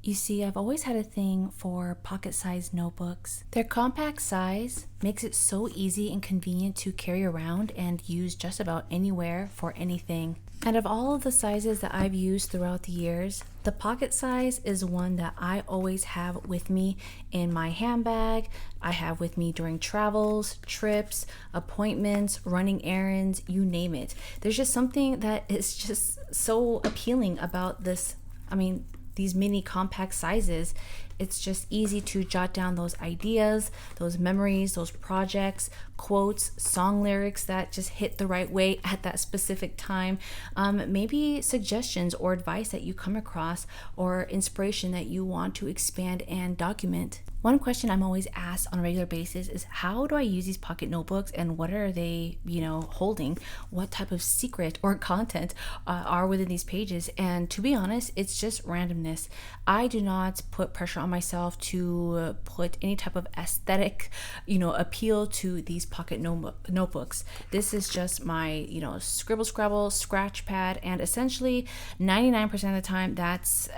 You see, I've always had a thing for pocket-sized notebooks. Their compact size makes it so easy and convenient to carry around and use just about anywhere for anything. And of all of the sizes that I've used throughout the years, the pocket size is one that I always have with me in my handbag. I have with me during travels, trips, appointments, running errands, you name it. There's just something that is just so appealing about these mini compact sizes. It's just easy to jot down those ideas, those memories, those projects, quotes, song lyrics that just hit the right way at that specific time. Maybe suggestions or advice that you come across or inspiration that you want to expand and document. One question I'm always asked on a regular basis is, how do I use these pocket notebooks and what are they, holding? What type of secret or content are within these pages? And to be honest, it's just randomness. I do not put pressure on myself to put any type of aesthetic, appeal to these pocket notebooks. This is just my, scribble scrabble, scratch pad, and essentially 99% of the time, that's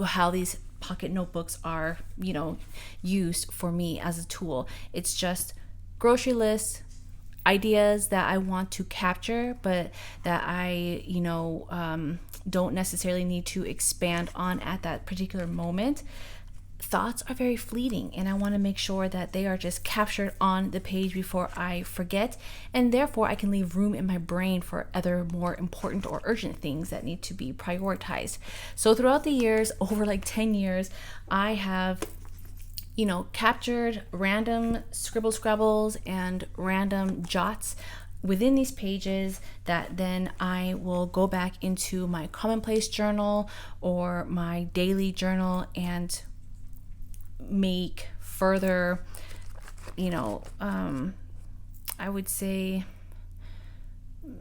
how these pocket notebooks are, used for me as a tool. It's just grocery lists, ideas that I want to capture, but that I, don't necessarily need to expand on at that particular moment. Thoughts are very fleeting, and I want to make sure that they are just captured on the page before I forget, and therefore I can leave room in my brain for other more important or urgent things that need to be prioritized. So throughout the years, over like 10 years, I have captured random scribble scrabbles and random jots within these pages that then I will go back into my commonplace journal or my daily journal and make further, I would say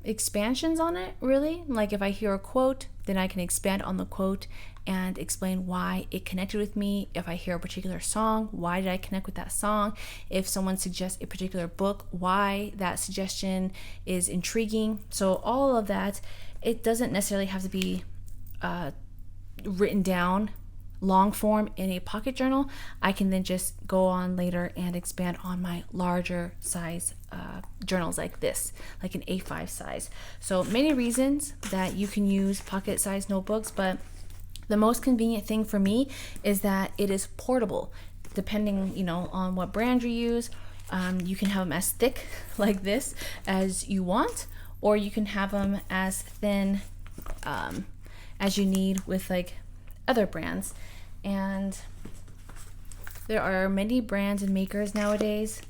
expansions on it, really. Like if I hear a quote, then I can expand on the quote and explain why it connected with me. If I hear a particular song, why did I connect with that song? If someone suggests a particular book, why that suggestion is intriguing. So all of that, it doesn't necessarily have to be written down long form in a pocket journal. I can then just go on later and expand on my larger size journals like this, like an A5 size. So many reasons that you can use pocket size notebooks, but the most convenient thing for me is that it is portable. Depending, on what brand you use, you can have them as thick like this as you want, or you can have them as thin as you need with like other brands. And there are many brands and makers nowadays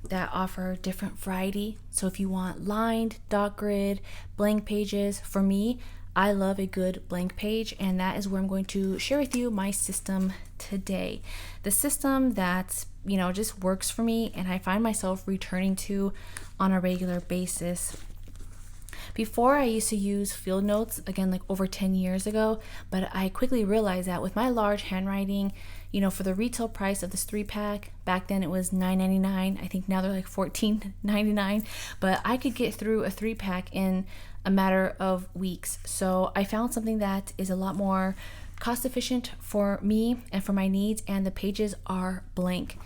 that offer different variety. So if you want lined, dot grid, blank pages, for me, I love a good blank page, and that is where I'm going to share with you my system today. The system that, just works for me and I find myself returning to on a regular basis. Before, I used to use field notes, again, like over 10 years ago, but I quickly realized that with my large handwriting, for the retail price of this 3-pack, back then it was $9.99. I think now they're like $14.99, but I could get through a 3-pack in a matter of weeks. So I found something that is a lot more cost efficient for me and for my needs, and the pages are blank.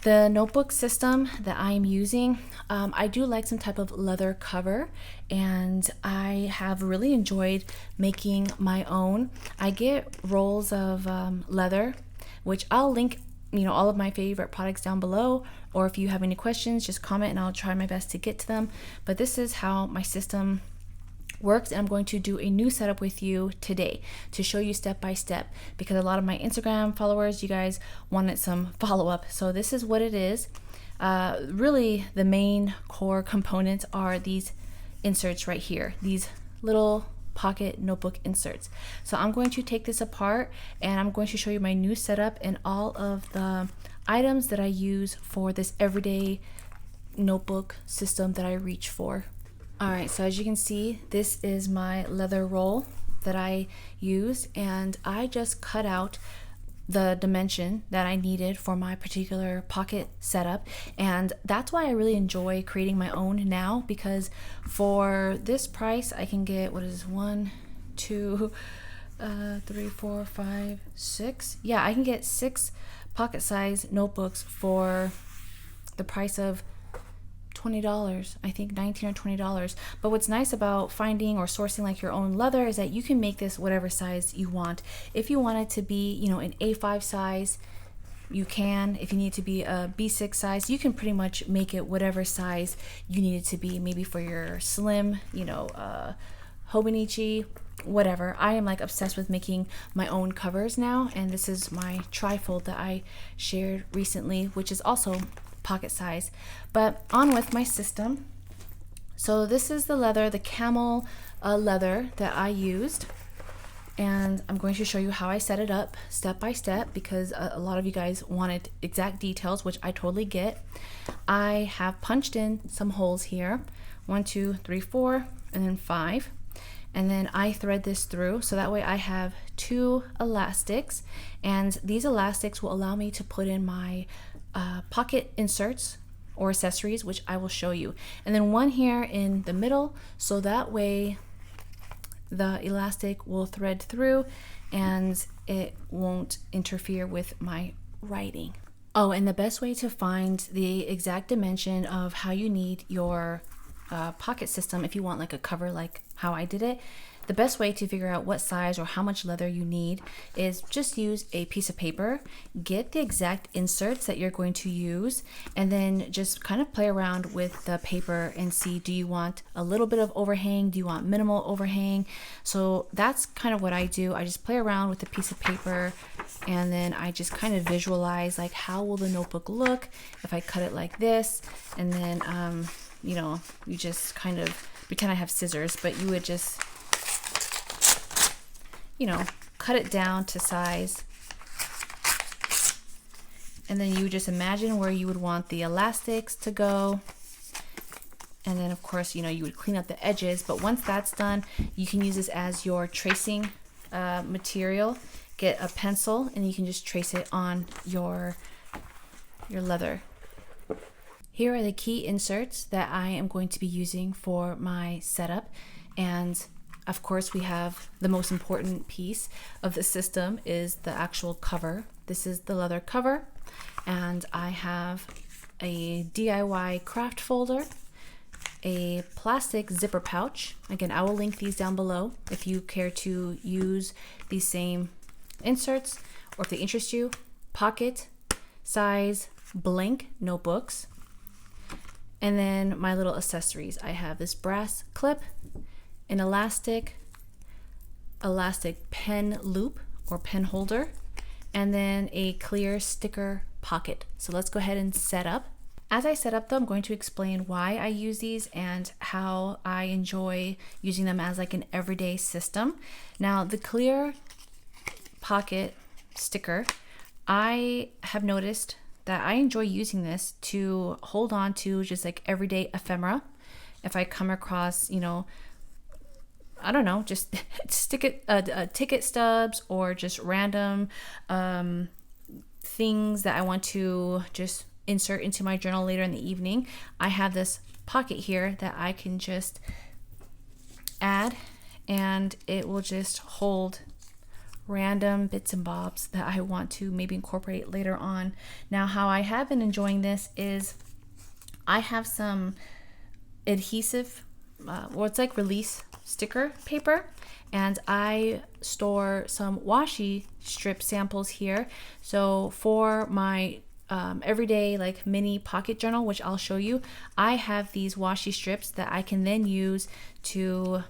The notebook system that I am using, I do like some type of leather cover, and I have really enjoyed making my own. I get rolls of leather, which I'll link, all of my favorite products down below, or if you have any questions, just comment and I'll try my best to get to them. But this is how my system works, and I'm going to do a new setup with you today to show you step by step, because a lot of my Instagram followers, you guys wanted some follow-up. So this is what it is. Really the main core components are these inserts right here, these little pocket notebook inserts. So I'm going to take this apart and I'm going to show you my new setup and all of the items that I use for this everyday notebook system that I reach for. All right, so as you can see, this is my leather roll that I use, and I just cut out the dimension that I needed for my particular pocket setup. And that's why I really enjoy creating my own now, because for this price I can get, what is 1, 2, 3, 4, 5, 6. Yeah, I can get 6 pocket size notebooks for the price of $20. I think $19 or $20. But what's nice about finding or sourcing like your own leather is that you can make this whatever size you want. If you want it to be, you know, an A5 size, you can. If you need it to be a B6 size, you can pretty much make it whatever size you need it to be. Maybe for your slim, you know, Hobonichi, whatever. I am like obsessed with making my own covers now, and this is my trifold that I shared recently, which is also pocket size. But on with my system. So this is the leather, the camel leather that I used, and I'm going to show you how I set it up step by step, because a lot of you guys wanted exact details, which I totally get. I have punched in some holes here, 1, 2, 3, 4, and then 5. And then I thread this through, so that way I have 2 elastics, and these elastics will allow me to put in my pocket inserts or accessories, which I will show you. And then 1 here in the middle, so that way the elastic will thread through and it won't interfere with my writing. Oh, and the best way to find the exact dimension of how you need your pocket system, if you want like a cover like how I did it, the best way to figure out what size or how much leather you need is just use a piece of paper, get the exact inserts that you're going to use, and then just kind of play around with the paper and see, do you want a little bit of overhang? Do you want minimal overhang? So that's kind of what I do. I just play around with a piece of paper, and then I just kind of visualize like how will the notebook look if I cut it like this. And then you know, you just kind of pretend I have scissors, but you would just, you know, cut it down to size, and then you just imagine where you would want the elastics to go. And then of course, you know, you would clean up the edges, but once that's done, you can use this as your tracing material. Get a pencil and you can just trace it on your leather. Here are the key inserts that I am going to be using for my setup, and of course, we have the most important piece of the system is the actual cover. This is the leather cover, and I have a DIY craft folder, a plastic zipper pouch. Again, I will link these down below if you care to use these same inserts or if they interest you. Pocket size blank notebooks, and then my little accessories. I have this brass clip, an elastic pen loop or pen holder, and then a clear sticker pocket. So let's go ahead and set up. As I set up though, I'm going to explain why I use these and how I enjoy using them as like an everyday system. Now, the clear pocket sticker, I have noticed that I enjoy using this to hold on to just like everyday ephemera. If I come across, you know, I don't know, just ticket stubs or just random things that I want to just insert into my journal later in the evening, I have this pocket here that I can just add, and it will just hold random bits and bobs that I want to maybe incorporate later on. Now, how I have been enjoying this is I have some adhesive, it's like release sticker paper, and I store some washi strip samples here. So for my everyday like mini pocket journal, which I'll show you, I have these washi strips that I can then use to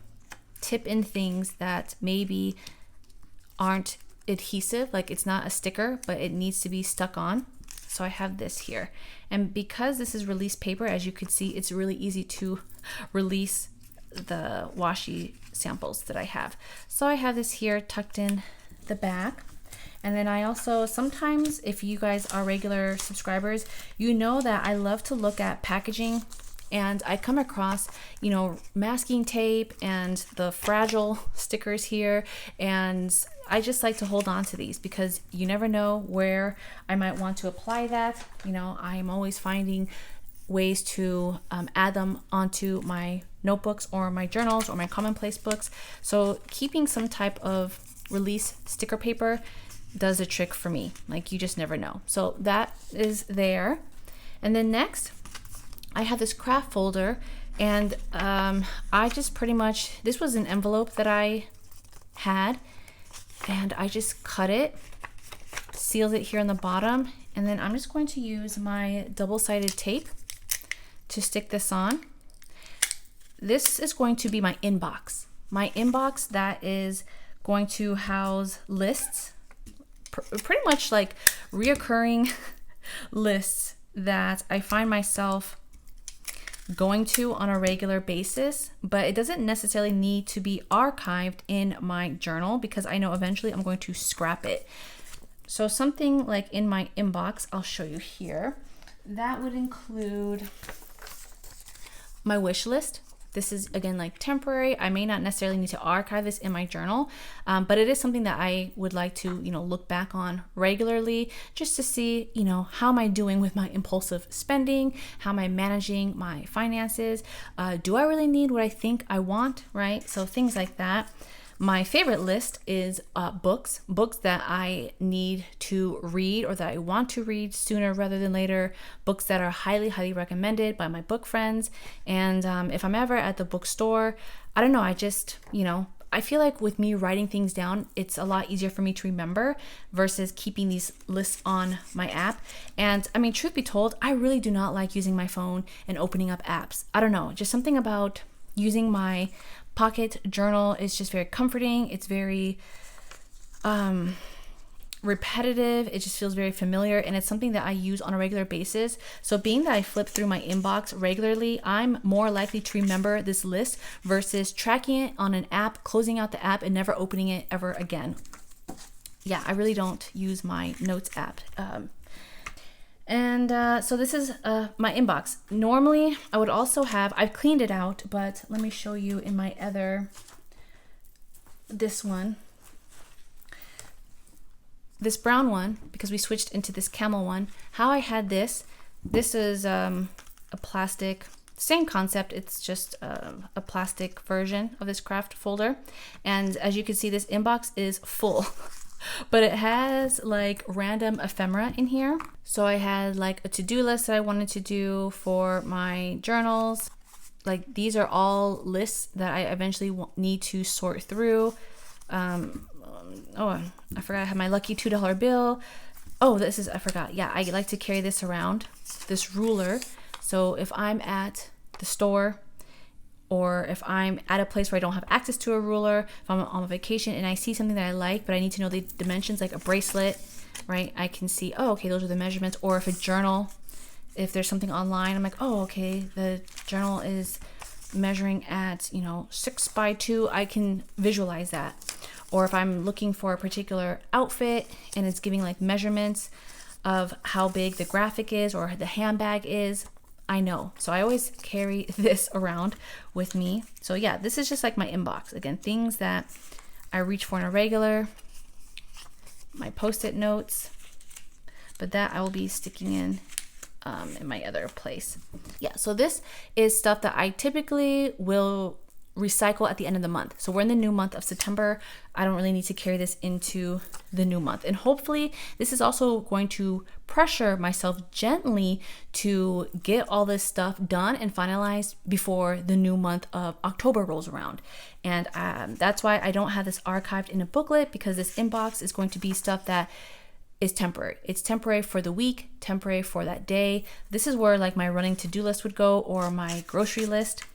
tip in things that maybe aren't adhesive, like it's not a sticker but it needs to be stuck on. So I have this here, and because this is release paper, as you can see, it's really easy to release the washi samples that I have. So I have this here tucked in the back. And then I also, sometimes if you guys are regular subscribers, you know that I love to look at packaging, and I come across, you know, masking tape and the fragile stickers here, and I just like to hold on to these because you never know where I might want to apply that. You know, I'm always finding ways to add them onto my notebooks or my journals or my commonplace books. So keeping some type of release sticker paper does a trick for me. Like, you just never know. So that is there. And then next, I have this craft folder, and I just pretty much, this was an envelope that I had, and I just cut it, sealed it here on the bottom, and then I'm just going to use my double-sided tape to stick this on. This is going to be my inbox. My inbox that is going to house lists, pretty much like reoccurring lists that I find myself going to on a regular basis, but it doesn't necessarily need to be archived in my journal because I know eventually I'm going to scrap it. So something like in my inbox, I'll show you here, that would include my wish list. This is, again, like temporary. I may not necessarily need to archive this in my journal, but it is something that I would like to, look back on regularly just to see, how am I doing with my impulsive spending? How am I managing my finances? Do I really need what I think I want, right? So things like that. My favorite list is books that I need to read or that I want to read sooner rather than later, books that are highly, highly recommended by my book friends. And if I'm ever at the bookstore, I don't know, I feel like with me writing things down, it's a lot easier for me to remember versus keeping these lists on my app. And I mean, truth be told, I really do not like using my phone and opening up apps. I don't know, just something about using my pocket journal is just very comforting. It's very repetitive. It just feels very familiar, and it's something that I use on a regular basis. So being that I flip through my inbox regularly, I'm more likely to remember this list versus tracking it on an app, closing out the app, and never opening it ever again. Yeah, I really don't use my notes app. So this is my inbox. Normally, I would also have, I've cleaned it out, but let me show you in my this one. This brown one, because we switched into this camel one, how I had this is a plastic, same concept, it's just a plastic version of this craft folder. And as you can see, this inbox is full. But it has like random ephemera in here. So I had like a to-do list that I wanted to do for my journals. Like, these are all lists that I eventually need to sort through. I forgot I have my lucky $2 bill. I forgot. Yeah, I like to carry this around, this ruler. So if I'm at the store, or if I'm at a place where I don't have access to a ruler, if I'm on a vacation and I see something that I like, but I need to know the dimensions, like a bracelet, right? I can see, okay, those are the measurements. Or if a journal, if there's something online, I'm like, okay, the journal is measuring at, 6 by 2, I can visualize that. Or if I'm looking for a particular outfit and it's giving like measurements of how big the graphic is or the handbag is, I know. So I always carry this around with me. So yeah, this is just like my inbox. Again, things that I reach for on a regular, my Post-it notes, but that I will be sticking in my other place. Yeah, so this is stuff that I typically will recycle at the end of the month. So we're in the new month of September. I don't really need to carry this into the new month. And hopefully this is also going to pressure myself gently to get all this stuff done and finalized before the new month of October rolls around. And that's why I don't have this archived in a booklet, because this inbox is going to be stuff that is temporary. It's temporary for the week, temporary for that day. This is where like my running to-do list would go, or my grocery list.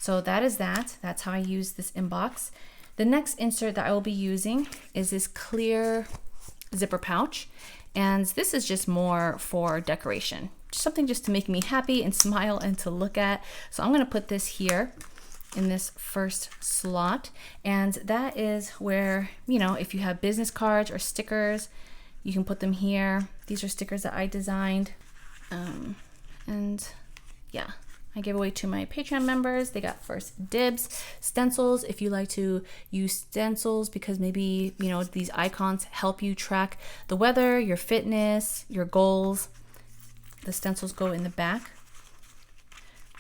So that's how I use this inbox. The next insert that I will be using is this clear zipper pouch. And this is just more for decoration, something just to make me happy and smile and to look at. So I'm gonna put this here in this first slot. And that is where, if you have business cards or stickers, you can put them here. These are stickers that I designed. I gave away to my Patreon members. They got first dibs. Stencils, if you like to use stencils because maybe, these icons help you track the weather, your fitness, your goals. The stencils go in the back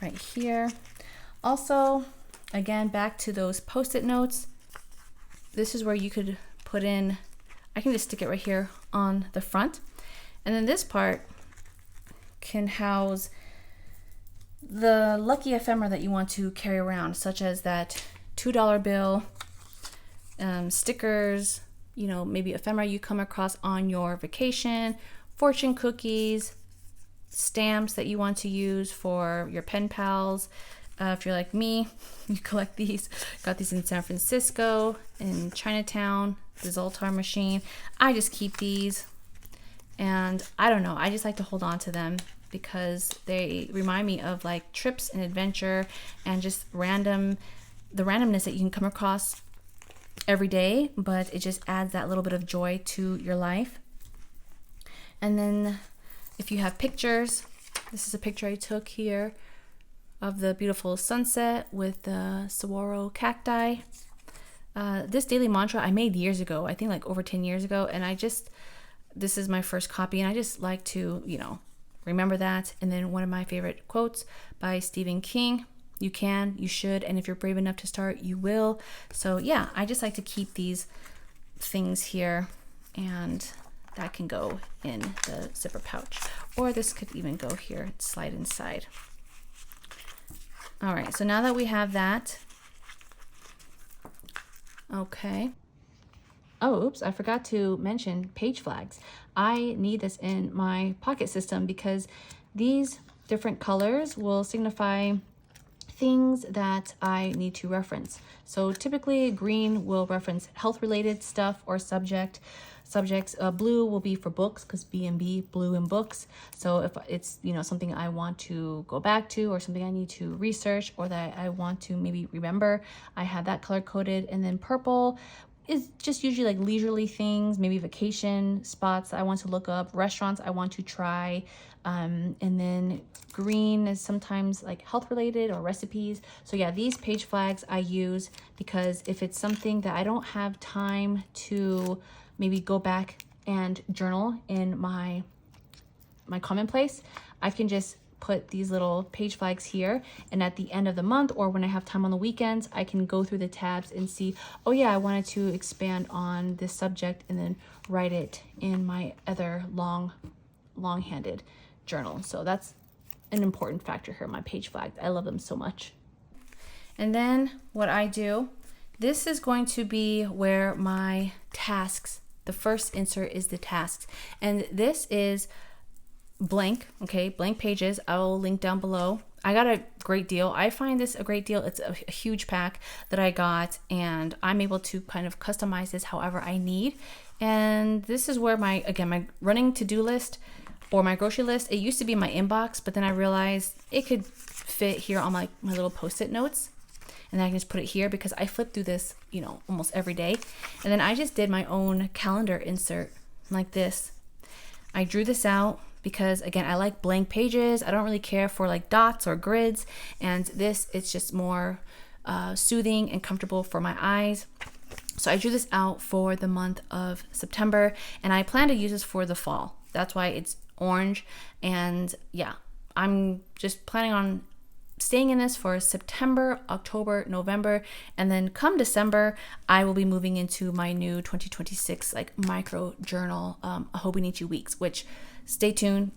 right here. Also, again, back to those Post-it notes. This is where you could put in, I can just stick it right here on the front. And then this part can house the lucky ephemera that you want to carry around, such as that $2 bill, stickers, you know, maybe ephemera you come across on your vacation, fortune cookies, stamps that you want to use for your pen pals. If you're like me, you collect these. Got these in San Francisco, in Chinatown, the Zoltar machine. I just keep these, and I don't know, I just like to hold on to them because they remind me of like trips and adventure and just the randomness that you can come across every day, but it just adds that little bit of joy to your life. And then if you have pictures, this is a picture I took here of the beautiful sunset with the saguaro cacti. This daily mantra I made years ago, I think like over 10 years ago, and this is my first copy, and I just like to, you know, remember that. And then one of my favorite quotes by Stephen King: you can, you should, and if you're brave enough to start, you will. So yeah, I just like to keep these things here, and that can go in the zipper pouch, or this could even go here and slide inside. All right, so now that we have that, okay. Oh, oops, I forgot to mention page flags. I need this in my Pocket system because these different colors will signify things that I need to reference. So typically green will reference health related stuff or subjects. Blue will be for books, because B&B, blue and books. So if it's, you know, something I want to go back to or something I need to research or that I want to maybe remember, I have that color coded. And then purple is just usually like leisurely things, maybe vacation spots I want to look up, restaurants I want to try. And then green is sometimes like health related or recipes. So yeah, these page flags I use because if it's something that I don't have time to maybe go back and journal in my commonplace, I can just put these little page flags here, and at the end of the month or when I have time on the weekends, I can go through the tabs and see, oh yeah, I wanted to expand on this subject, and then write it in my other long-handed journal. So that's an important factor here, my page flags. I love them so much. And then what I do, this is going to be where my tasks, the first insert is the tasks, and this is blank, okay, blank pages. I'll link down below. I got a great deal. I find this a great deal. It's a huge pack that I got, and I'm able to kind of customize this however I need. And this is where my running to-do list or my grocery list, it used to be my inbox, but then I realized it could fit here on my little post-it notes. And then I can just put it here because I flip through this, you know, almost every day. And then I just did my own calendar insert like this. I drew this out because, again, I like blank pages. I don't really care for like dots or grids. And this, it's just more soothing and comfortable for my eyes. So I drew this out for the month of September, and I plan to use this for the fall. That's why it's orange. And yeah, I'm just planning on staying in this for September, October, November, and then come December, I will be moving into my new 2026 like micro journal, Hobonichi Weeks, which stay tuned.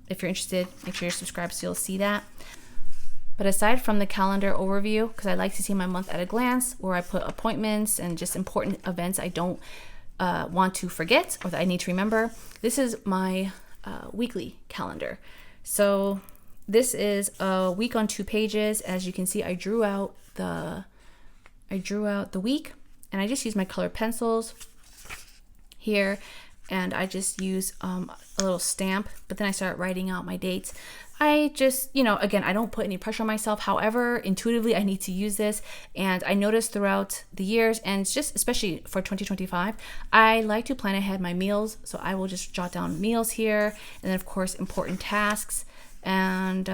If you're interested, make sure you're subscribed so you'll see that. But aside from the calendar overview, because I like to see my month at a glance, where I put appointments and just important events I don't want to forget or that I need to remember, this is my weekly calendar. So this is a week on 2 pages. As you can see, I drew out the week, and I just use my colored pencils here, and I just use a little stamp, but then I start writing out my dates. I just, you know, again, I don't put any pressure on myself. However, intuitively, I need to use this. And I noticed throughout the years, and it's just especially for 2025, I like to plan ahead my meals. So I will just jot down meals here. And then, of course, important tasks. And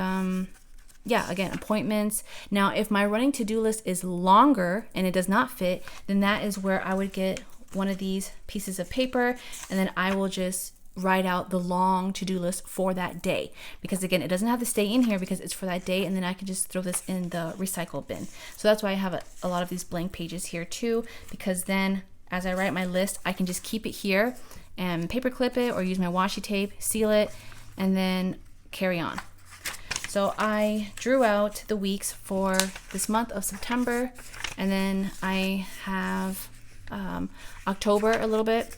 yeah, again, appointments. Now, if my running to-do list is longer and it does not fit, then that is where I would get one of these pieces of paper, and then I will just write out the long to-do list for that day, because again, it doesn't have to stay in here because it's for that day, and then I can just throw this in the recycle bin. So that's why I have a lot of these blank pages here too, because then as I write my list, I can just keep it here and paper clip it or use my washi tape, seal it, and then carry on. So I drew out the weeks for this month of September, and then I have October a little bit.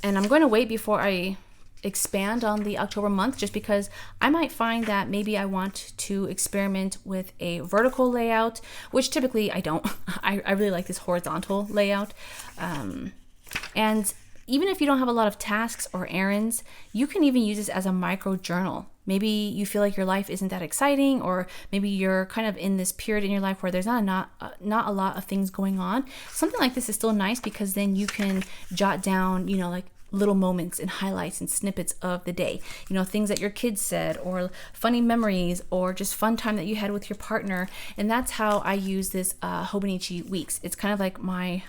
And I'm going to wait before I expand on the October month, just because I might find that maybe I want to experiment with a vertical layout, which typically I don't. I really like this horizontal layout. And even if you don't have a lot of tasks or errands, you can even use this as a micro journal. Maybe you feel like your life isn't that exciting, or maybe you're kind of in this period in your life where there's not a lot of things going on. Something like this is still nice, because then you can jot down, like little moments and highlights and snippets of the day, things that your kids said, or funny memories, or just fun time that you had with your partner. And that's how I use this Hobonichi Weeks. It's kind of like my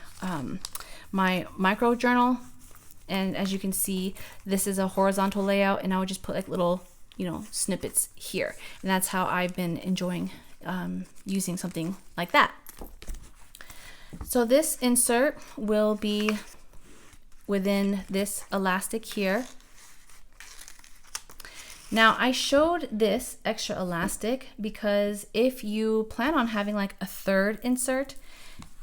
micro journal. And as you can see, this is a horizontal layout, and I would just put like little snippets here. And that's how I've been enjoying using something like that. So this insert will be within this elastic here. Now I showed this extra elastic because if you plan on having like a third insert,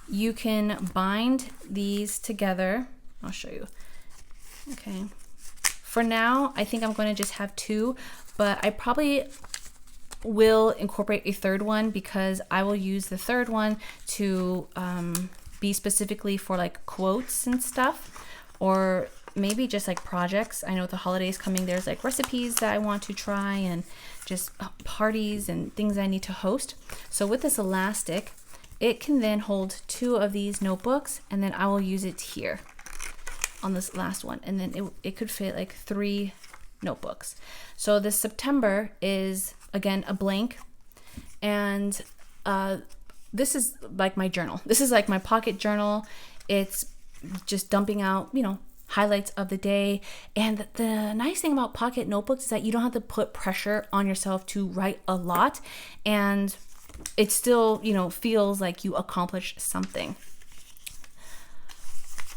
you can bind these together. I'll show you. Okay. For now, I think I'm going to just have two, but I probably will incorporate a third one, because I will use the third one to be specifically for like quotes and stuff, or maybe just like projects. I know with the holidays coming, there's like recipes that I want to try, and just parties and things I need to host. So with this elastic, it can then hold two of these notebooks, and then I will use it here on this last one, and then it could fit like 3 notebooks. So this September is again a blank, and this is like my journal. This is like my pocket journal. It's just dumping out highlights of the day. And the nice thing about pocket notebooks is that you don't have to put pressure on yourself to write a lot, and it still feels like you accomplished something.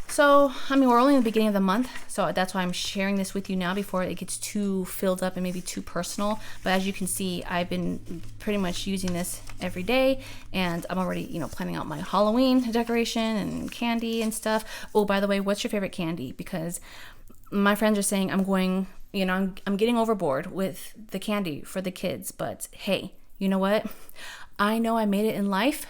So, we're only in the beginning of the month, so that's why I'm sharing this with you now before it gets too filled up and maybe too personal. But as you can see, I've been pretty much using this every day, and I'm already, planning out my Halloween decoration and candy and stuff. Oh, by the way, what's your favorite candy? Because my friends are saying I'm getting overboard with the candy for the kids. But hey, you know what? I know I made it in life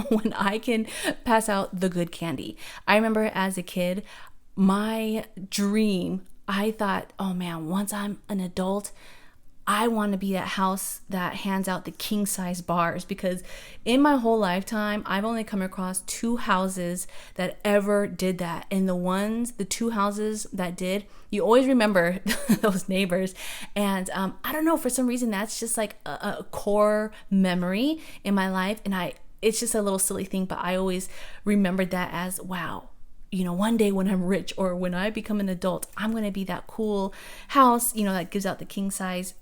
when I can pass out the good candy. I remember as a kid, my dream, I thought, oh man, once I'm an adult, I want to be that house that hands out the king size bars, because in my whole lifetime, I've only come across 2 houses that ever did that. And the 2 houses that did, you always remember those neighbors. And I don't know, for some reason, that's just like a core memory in my life. And it's just a little silly thing, but I always remembered that as, wow, one day when I'm rich or when I become an adult, I'm going to be that cool house, that gives out the king size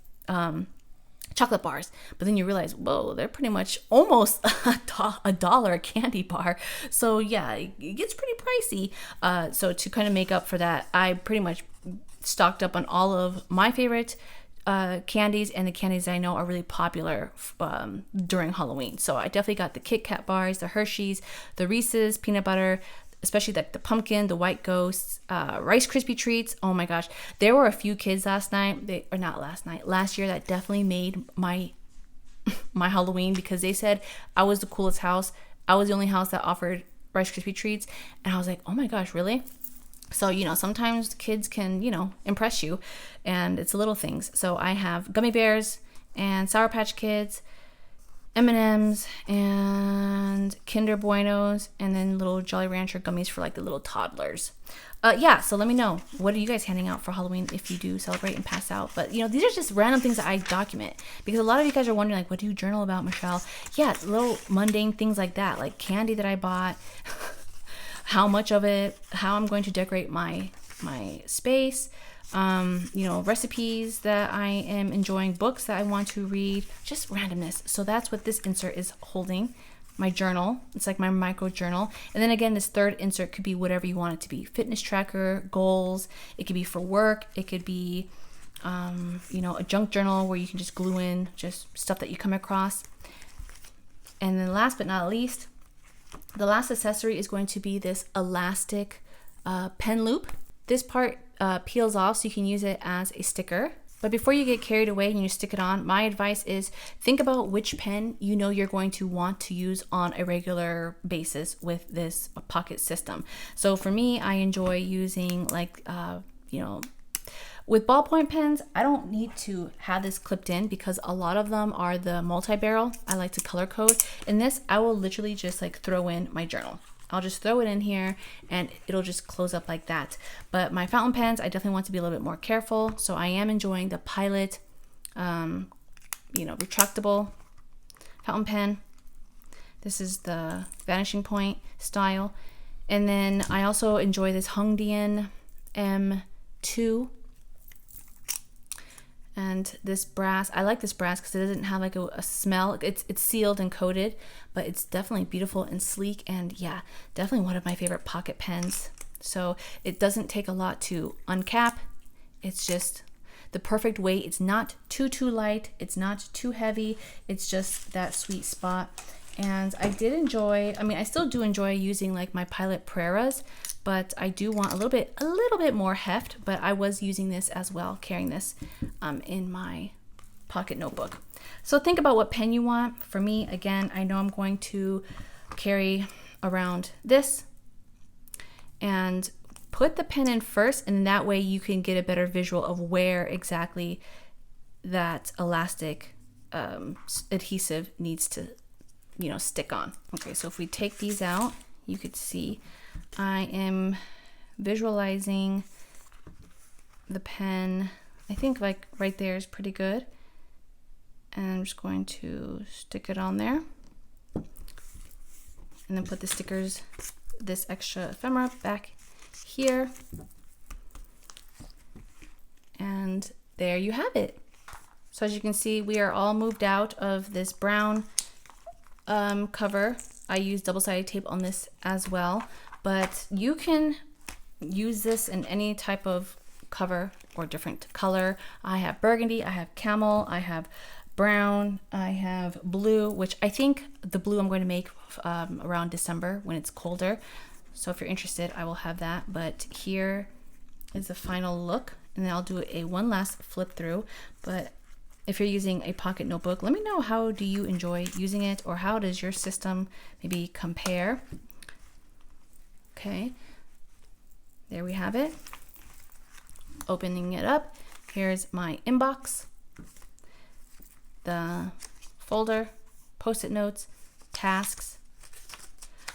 chocolate bars. But then you realize, whoa, they're pretty much almost $1 a candy bar. So yeah, it gets pretty pricey. So to kind of make up for that, I pretty much stocked up on all of my favorite candies, and the candies I know are really popular during Halloween. So I definitely got the Kit Kat bars, the Hershey's, the Reese's peanut butter, especially like the pumpkin, the white ghosts, Rice Krispie treats. Oh my gosh, there were a few kids last year that definitely made my Halloween, because they said I was the coolest house. I was the only house that offered Rice Krispie treats, and I was like, oh my gosh, really? So sometimes kids can impress you, and it's little things. So I have gummy bears and Sour Patch Kids, M&Ms and Kinder Buenos, and then little Jolly Rancher gummies for like the little toddlers. So let me know, what are you guys handing out for Halloween if you do celebrate and pass out? But these are just random things that I document, because a lot of you guys are wondering, like, what do you journal about, Michelle? Yeah, little mundane things like that, like candy that I bought, how much of it, how I'm going to decorate my space, recipes that I am enjoying, books that I want to read, just randomness. So that's what this insert is holding. my journal. It's like my micro journal. And then again, this third insert could be whatever you want it to be. Fitness tracker, goals. It could be for work. It could be, you know, a junk journal where you can just glue in just stuff that you come across. And then last but not least, the last accessory is going to be this elastic pen loop. This part peels off so you can use it as a sticker. But before you get carried away and you stick it on, my advice is think about which pen you know you're going to want to use on a regular basis with this pocket system. So for me, I enjoy using like, you know, with ballpoint pens, I don't need to have this clipped in because a lot of them are the multi-barrel. I like to color code. In this, I will literally just like throw in my journal. I'll just throw it in here and it'll just close up like that. But my fountain pens, I definitely want to be a little bit more careful. So I am enjoying the Pilot, you know, retractable fountain pen. This is the Vanishing Point style. And then I also enjoy this Hongdian M2. And this brass, I like this brass because it doesn't have like a smell. It's sealed and coated, but it's definitely beautiful and sleek. And yeah, definitely one of my favorite pocket pens. So it doesn't take a lot to uncap. It's just the perfect weight. It's not too light. It's not too heavy. It's just that sweet spot. And I did enjoy, I mean, I still do enjoy using like my Pilot Preras, but I do want a little bit more heft, but I was using this as well, carrying this in my pocket notebook. So think about what pen you want. For me, again, I know I'm going to carry around this and put the pen in first, and that way you can get a better visual of where exactly that elastic adhesive needs to, you know, stick on. Okay, so if we take these out, you could see I am visualizing the pen. I think like right there is pretty good. And I'm just going to stick it on there. And then put the stickers, this extra ephemera back here. And there you have it. So as you can see, we are all moved out of this brown cover. I use double-sided tape on this as well, but you can use this in any type of cover or different color. I have burgundy, I have camel, I have brown, I have blue, which I think the blue I'm going to make around December when it's colder. So if you're interested, I will have that. But here is the final look, and then I'll do one last flip through. But if you're using a pocket notebook, let me know, how do you enjoy using it, or how does your system maybe compare? Okay, there we have it. Opening it up, here's my inbox, the folder, post-it notes, tasks.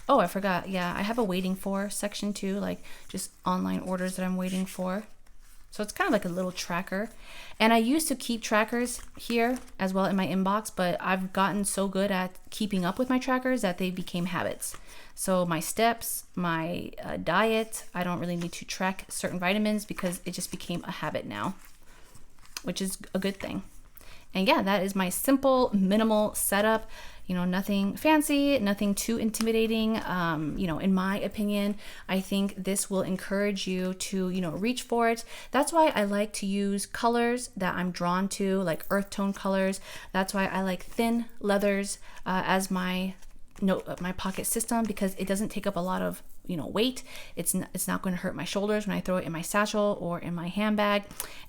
Oh, I forgot, yeah, I have a waiting for section too, like just online orders that I'm waiting for. So it's kind of like a little tracker. And I used to keep trackers here as well in my inbox, but I've gotten so good at keeping up with my trackers that they became habits. So my steps, my diet, I don't really need to track certain vitamins because it just became a habit now, which is a good thing. And yeah, that is my simple, minimal setup. You know, nothing fancy, nothing too intimidating. You know, in my opinion, I think this will encourage you to, you know, reach for it. That's why I like to use colors that I'm drawn to, like earth tone colors. That's why I like thin leathers as my pocket system, because it doesn't take up a lot of, you know, weight. It's not going to hurt my shoulders when I throw it in my satchel or in my handbag.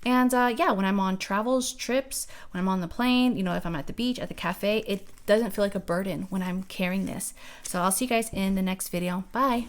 And yeah, when I'm on travels, trips, when I'm on the plane, you know, if I'm at the beach, at the cafe, it doesn't feel like a burden when I'm carrying this. So I'll see you guys in the next video. Bye.